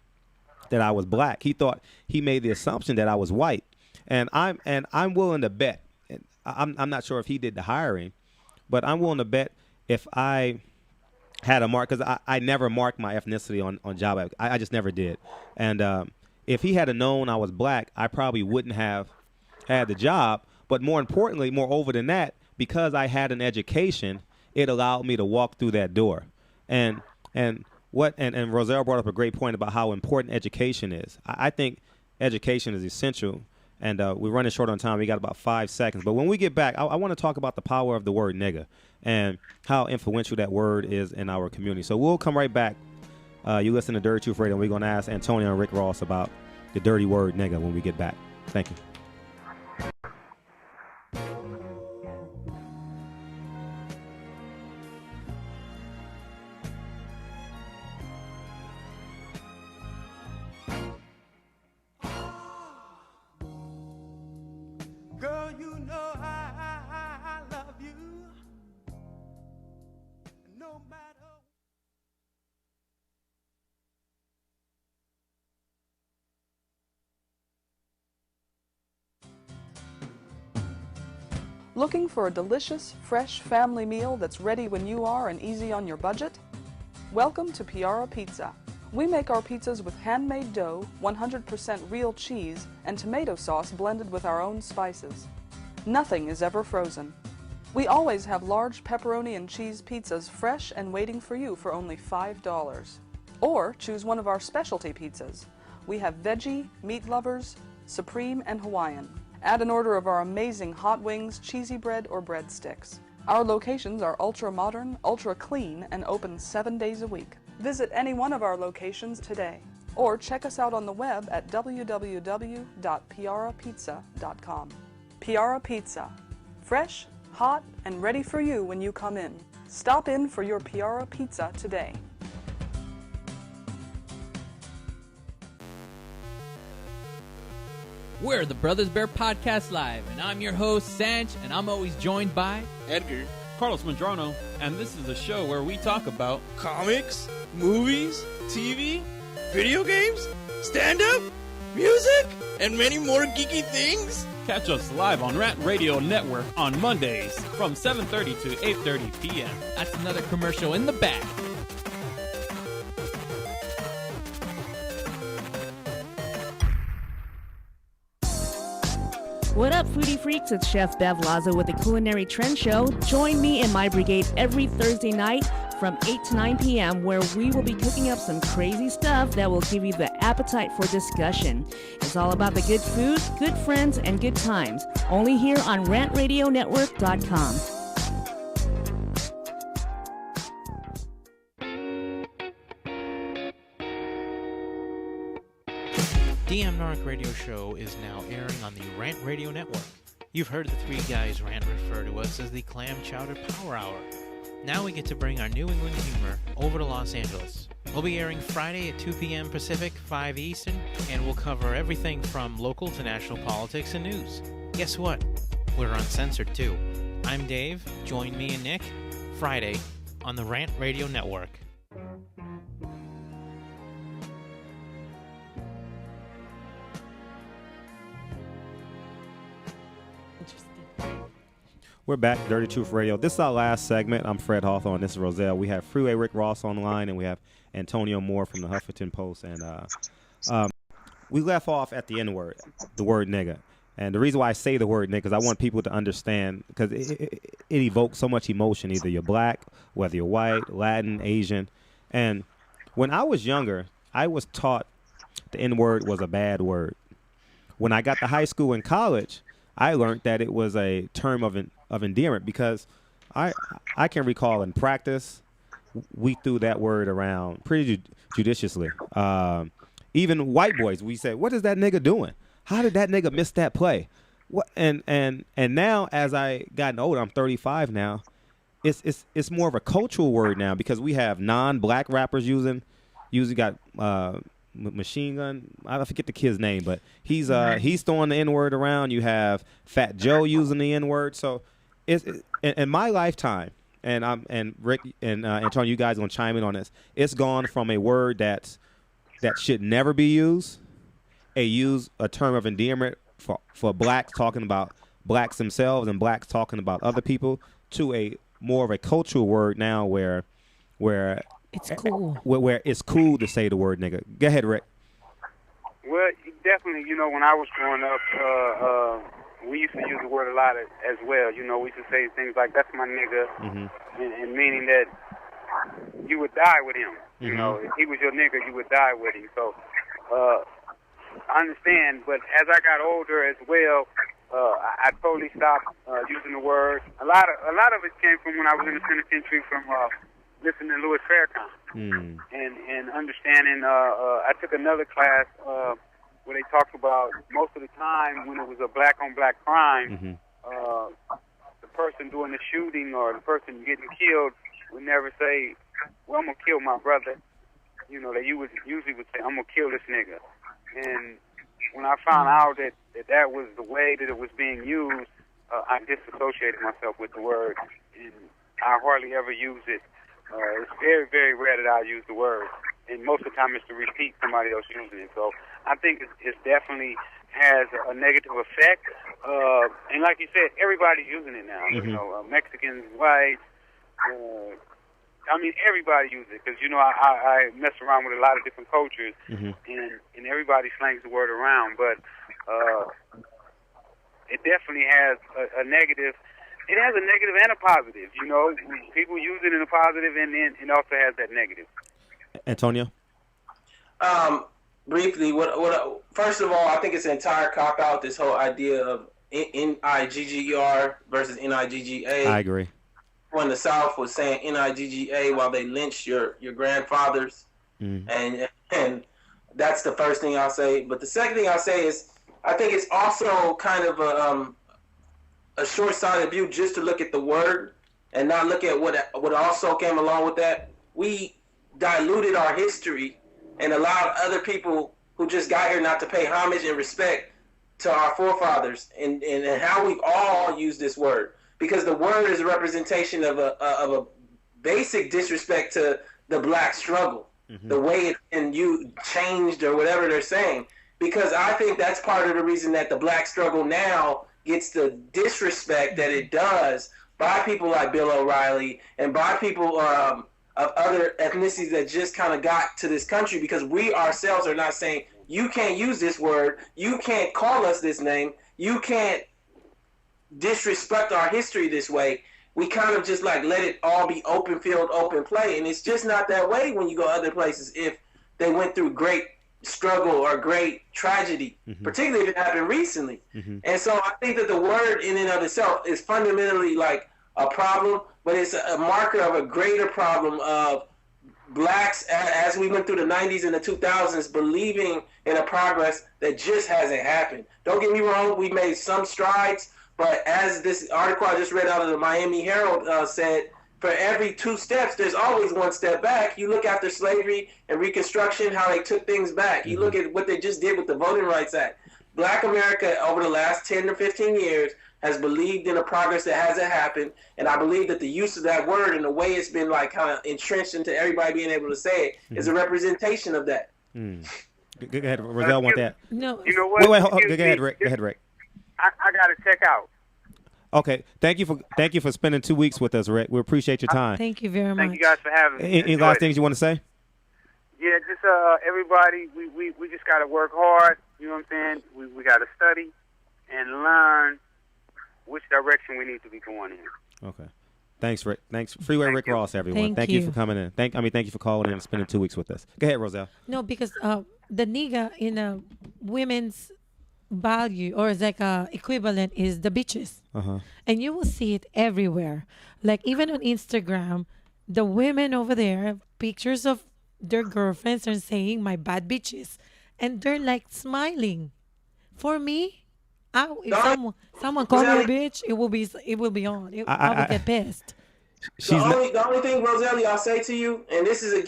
that I was black. He made the assumption that I was white. And I'm willing to bet, and I'm not sure if he did the hiring, but I'm willing to bet if I had a mark, because I never marked my ethnicity on job. I just never did. And if he had known I was black, I probably wouldn't have had the job. But more importantly, moreover than that, because I had an education, it allowed me to walk through that door. And Roselle brought up a great point about how important education is. I think education is essential. And we're running short on time. We got about 5 seconds. But when we get back, I want to talk about the power of the word nigga and how influential that word is in our community. So we'll come right back. You listen to Dirty Truth Radio, and we're going to ask Antonio and Rick Ross about the dirty word nigga when we get back. Thank you. Girl, you know I love you. No matter. Looking for a delicious, fresh family meal that's ready when you are and easy on your budget? Welcome to Piara Pizza. We make our pizzas with handmade dough, 100% real cheese, and tomato sauce blended with our own spices. Nothing is ever frozen. We always have large pepperoni and cheese pizzas fresh and waiting for you for only $5. Or choose one of our specialty pizzas. We have veggie, meat lovers, supreme, and Hawaiian. Add an order of our amazing hot wings, cheesy bread, or breadsticks. Our locations are ultra modern, ultra clean, and open 7 days a week. Visit any one of our locations today, or check us out on the web at www.piarapizza.com. Piara Pizza. Fresh, hot, and ready for you when you come in. Stop in for your Piara Pizza today. We're the Brothers Bear Podcast Live, and I'm your host, Sanch, and I'm always joined by Edgar, Carlos Mandrano, and this is a show where we talk about comics, movies, TV, video games, stand-up, music, and many more geeky things. Catch us live on Rant Radio Network on Mondays from 7:30 to 8:30 p.m. That's another commercial in the back. What up, foodie freaks? It's Chef Bev Lazo with the Culinary Trend Show. Join me and my brigade every Thursday night from 8 to 9 p.m. where we will be cooking up some crazy stuff that will give you the appetite for discussion. It's all about the good food, good friends, and good times. Only here on RantRadioNetwork.com. DM Narc Radio Show is now airing on the Rant Radio Network. You've heard the three guys Rant refer to us as the Clam Chowder Power Hour. Now we get to bring our New England humor over to Los Angeles. We'll be airing Friday at 2 p.m. Pacific, 5 Eastern, and we'll cover everything from local to national politics and news. Guess what? We're uncensored too. I'm Dave. Join me and Nick Friday on the Rant Radio Network. We're back, Dirty Truth Radio. This is our last segment. I'm Fred Hawthorne. This is Roselle. We have Freeway Rick Ross on the line, and we have Antonio Moore from the Huffington Post. And we left off at the N-word, the word nigga. And the reason why I say the word nigga is I want people to understand, because it evokes so much emotion. Either you're black, whether you're white, Latin, Asian. And when I was younger, I was taught the N-word was a bad word. When I got to high school and college, I learned that it was a term of endearment, because I can recall in practice we threw that word around pretty judiciously. Even white boys, we said, "What is that nigga doing? How did that nigga miss that play?" What? And now, as I gotten older, I'm 35 now. It's more of a cultural word now, because we have non-black rappers using got. Machine Gun, I forget the kid's name, but he's throwing the N-word around. You have Fat Joe using the N-word. So it's in my lifetime, and Rick and Antonio, you guys are gonna chime in on this. It's gone from a word that should never be used, a term of endearment for blacks talking about blacks themselves and blacks talking about other people, to a more of a cultural word now where it's cool. Where it's cool to say the word nigga. Go ahead, Rick. Well, definitely, when I was growing up, we used to use the word a lot as well. We used to say things like, "That's my nigga," and meaning that you would die with him. If he was your nigga, you would die with him. So I understand, but as I got older as well, I totally stopped using the word. A lot of it came from when I was in the penitentiary from listening to Louis Farrakhan and understanding. I took another class where they talked about most of the time when it was a black-on-black crime, the person doing the shooting or the person getting killed would never say, "Well, I'm going to kill my brother." They usually would say, "I'm going to kill this nigga." And when I found out that was the way that it was being used, I disassociated myself with the word, and I hardly ever use it. It's very, very rare that I use the word, and most of the time it's to repeat somebody else using it. So I think it definitely has a negative effect. And like you said, everybody's using it now. Mexicans, whites, everybody uses it, because I mess around with a lot of different cultures, and everybody slangs the word around. But it definitely has a negative it has a negative and a positive. You know, people use it in a positive, and then it also has that negative. Antonio? Briefly, first of all, I think it's an entire cop out. This whole idea of Nigger versus Nigga. I agree. When the South was saying Nigga while they lynched your grandfathers, and that's the first thing I'll say. But the second thing I'll say is I think it's also kind of a short-sighted view just to look at the word and not look at what also came along with that. We diluted our history and allowed other people who just got here not to pay homage and respect to our forefathers and how we've all used this word. Because the word is a representation of a basic disrespect to the black struggle, the way you changed or whatever they're saying. Because I think that's part of the reason that the black struggle now gets the disrespect that it does by people like Bill O'Reilly and by people of other ethnicities that just kind of got to this country, because we ourselves are not saying, you can't use this word, you can't call us this name, you can't disrespect our history this way. We kind of just like let it all be open field, open play, and it's just not that way when you go other places if they went through great struggle or great tragedy, particularly if it happened recently. And so I think that the word in and of itself is fundamentally like a problem, but it's a marker of a greater problem of blacks as we went through the 90s and the 2000s believing in a progress that just hasn't happened. Don't get me wrong, we made some strides, but as this article I just read out of the Miami Herald said, for every 2 steps, there's always 1 step back. You look after slavery and Reconstruction, how they took things back. You look at what they just did with the Voting Rights Act. Black America, over the last 10 to 15 years, has believed in a progress that hasn't happened, and I believe that the use of that word and the way it's been like kind of entrenched into everybody being able to say it is a representation of that. Go ahead, Roselle, want that? No. You know what? Wait, hold, go ahead, Rick. Go ahead, Rick. I got to check out. Okay, thank you for spending 2 weeks with us, Rick. We appreciate your time. Thank you very much. Thank you guys for having me. Any last things you want to say? Yeah, just everybody, we just got to work hard. You know what I'm saying? We got to study and learn which direction we need to be going in. Okay. Thanks, Rick. Thanks, Freeway Rick Ross, everyone. Thank you for coming in. Thank you for calling in and spending 2 weeks with us. Go ahead, Roselle. No, because the nigga in a women's value or it's like equivalent is the bitches. And you will see it everywhere. Like even on Instagram, the women over there have pictures of their girlfriends are saying my bad bitches. And they're like smiling. For me, if someone call me a bitch, it will be on. I will get pissed. The only thing, Roselli, I'll say to you, and this is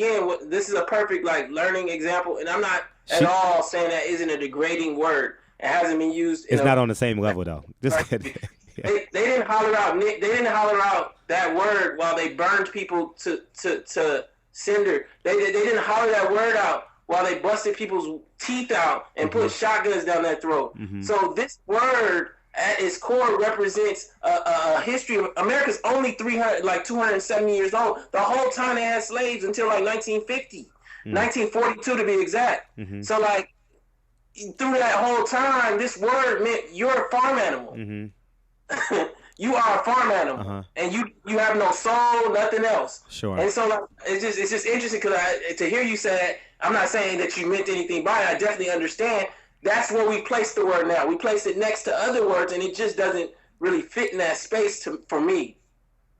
this is a perfect like learning example, and I'm not at all saying that isn't a degrading word. It hasn't been used. It's not on the same level though. They didn't holler out Nick. They didn't holler out that word while they burned people to cinder. They didn't holler that word out while they busted people's teeth out and put shotguns down their throat. So this word at its core represents a history of America's only 270 years old. The whole time they had slaves until like 1950, 1942 to be exact. So like through that whole time, this word meant you're a farm animal. You are a farm animal, and you have no soul, nothing else. Sure. And so like, it's just interesting because to hear you say that, I'm not saying that you meant anything by it. I definitely understand. That's where we place the word now. We place it next to other words, and it just doesn't really fit in that space for me.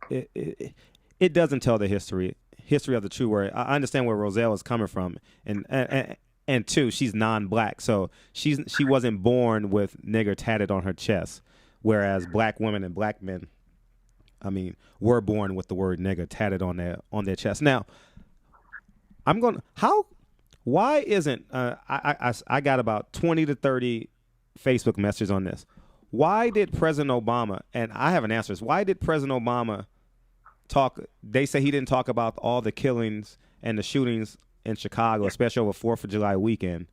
It doesn't tell the history of the true word. I understand where Roselle is coming from, and two, she's non-black, so she wasn't born with nigger tatted on her chest, whereas black women and black men, were born with the word nigger tatted on their chest. Now, why isn't I got about 20 to 30 Facebook messages on this. Why did President Obama, and I have an answer, why did President Obama they say he didn't talk about all the killings and the shootings in Chicago, especially over 4th of July weekend,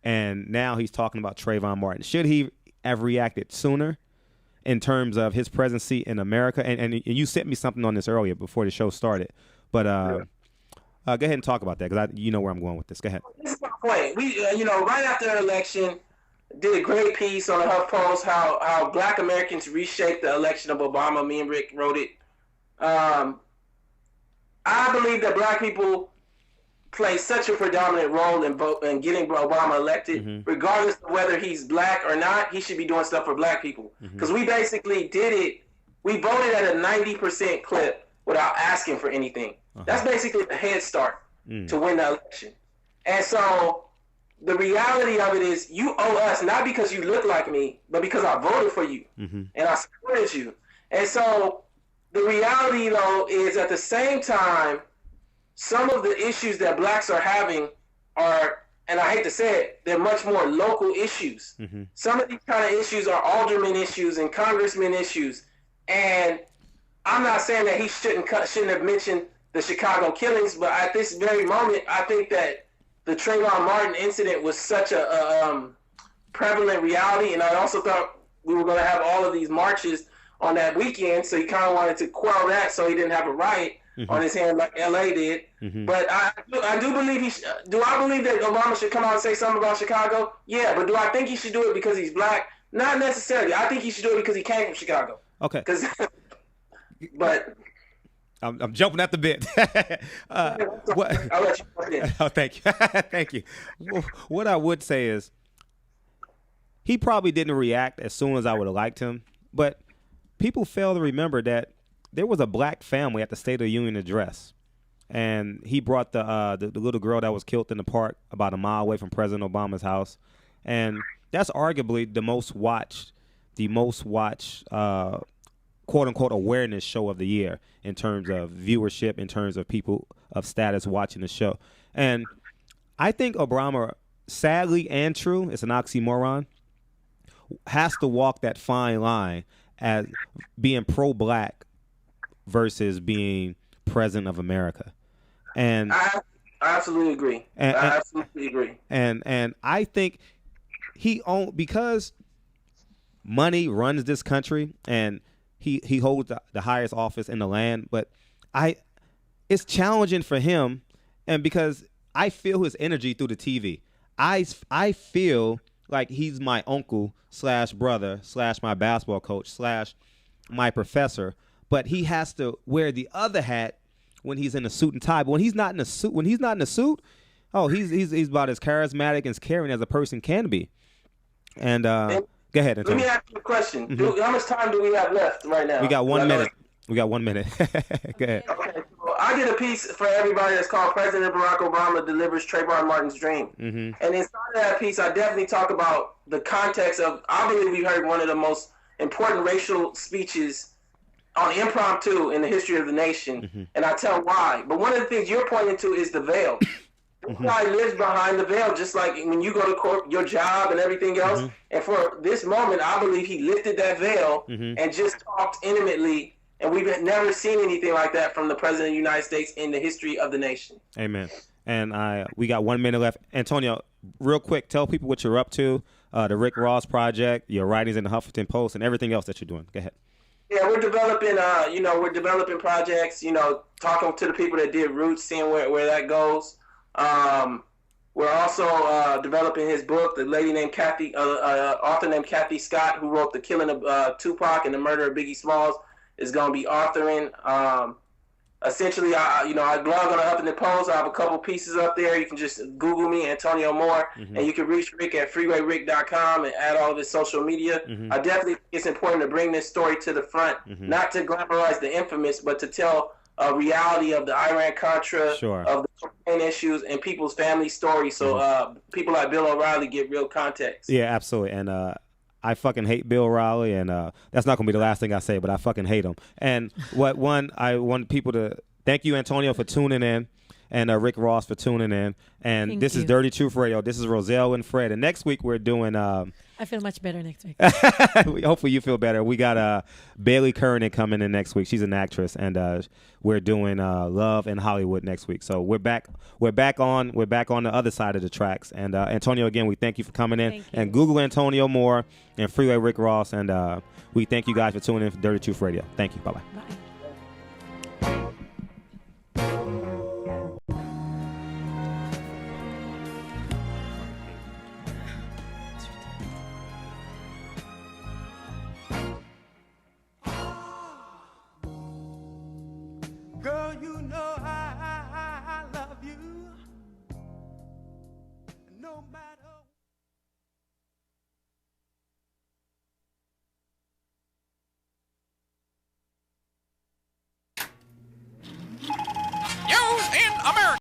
and now he's talking about Trayvon Martin. Should he have reacted sooner in terms of his presidency in America? And you sent me something on this earlier before the show started, but go ahead and talk about that because you know where I'm going with this. Go ahead. This is my point. We, right after the election, did a great piece on the HuffPost how Black Americans reshaped the election of Obama. Me and Rick wrote it. I believe that Black people play such a predominant role in getting Obama elected, regardless of whether he's Black or not. He should be doing stuff for Black people because we basically did it. We voted at a 90% clip without asking for anything. That's basically a head start to win the election. And so the reality of it is you owe us, not because you look like me, but because I voted for you and I supported you. And so the reality, though, is at the same time, some of the issues that Blacks are having are, and I hate to say it, they're much more local issues. Some of these kind of issues are alderman issues and congressman issues. And I'm not saying that he shouldn't have mentioned the Chicago killings, but at this very moment, I think that the Trayvon Martin incident was such a prevalent reality, and I also thought we were going to have all of these marches on that weekend, so he kind of wanted to quell that so he didn't have a riot on his hand like L.A. did. But I do believe do I believe that Obama should come out and say something about Chicago? Yeah, but do I think he should do it because he's Black? Not necessarily. I think he should do it because he came from Chicago. Okay. But I'm jumping at the bit. What? I'll let you put it in. Oh, thank you. Thank you. What I would say is he probably didn't react as soon as I would have liked him, but people fail to remember that there was a Black family at the State of the Union address, and he brought the little girl that was killed in the park about a mile away from President Obama's house, and that's arguably the most watched quote-unquote awareness show of the year in terms of viewership, in terms of people of status watching the show. And I think Obama, sadly and true, it's an oxymoron, has to walk that fine line as being pro-Black versus being president of America. And I absolutely agree. I absolutely agree. And I think because money runs this country and he holds the highest office in the land, but it's challenging for him, and because I feel his energy through the TV. I feel like he's my uncle / brother / my basketball coach / my professor, but he has to wear the other hat when he's in a suit and tie. But when he's not in a suit, oh, he's about as charismatic and caring as a person can be. And go ahead, Antonio. Let me ask you a question. How much time do we have left right now? We got 1 minute. We got 1 minute. Go ahead. Okay, so I did a piece for everybody that's called President Barack Obama Delivers Trayvon Martin's Dream. And inside of that piece, I definitely talk about the context of, I believe we heard one of the most important racial speeches on impromptu in the history of the nation. And I tell why. But one of the things you're pointing to is the veil. This guy lives behind the veil, just like when you go to court, your job and everything else. And for this moment, I believe he lifted that veil and just talked intimately. And we've never seen anything like that from the President of the United States in the history of the nation. Amen. And we got 1 minute left. Antonio, real quick, tell people what you're up to, the Rick Ross Project, your writings in the Huffington Post, and everything else that you're doing. Go ahead. Yeah, we're developing, we're developing projects, talking to the people that did Roots, seeing where that goes. We're also developing his book. The lady named author named Kathy Scott, who wrote The Killing of Tupac and the Murder of Biggie Smalls, is going to be authoring. Essentially, I blog on the Huffington Post. I have a couple pieces up there. You can just Google me, Antonio Moore, and you can reach Rick at freewayrick.com and add all of his social media. I definitely think it's important to bring this story to the front, not to glamorize the infamous, but to tell a reality of the Iran-Contra, of the cocaine issues, and people's family stories, so people like Bill O'Reilly get real context. Yeah, absolutely. And I fucking hate Bill O'Reilly, and that's not going to be the last thing I say, but I fucking hate him. And I want people to thank you, Antonio, for tuning in, and Rick Ross for tuning in. And Thank this you. is Dirty Truth Radio. This is Roselle and Fred. And next week we're doing I feel much better next week. hopefully you feel better. We got Bailey Kernan coming in next week. She's an actress, and we're doing Love in Hollywood next week. So we're back on the other side of the tracks. And Antonio, again, we thank you for coming in. And Google Antonio Moore and Freeway Rick Ross, and we thank you guys for tuning in for Dirty Truth Radio. Thank you. Bye-bye. America.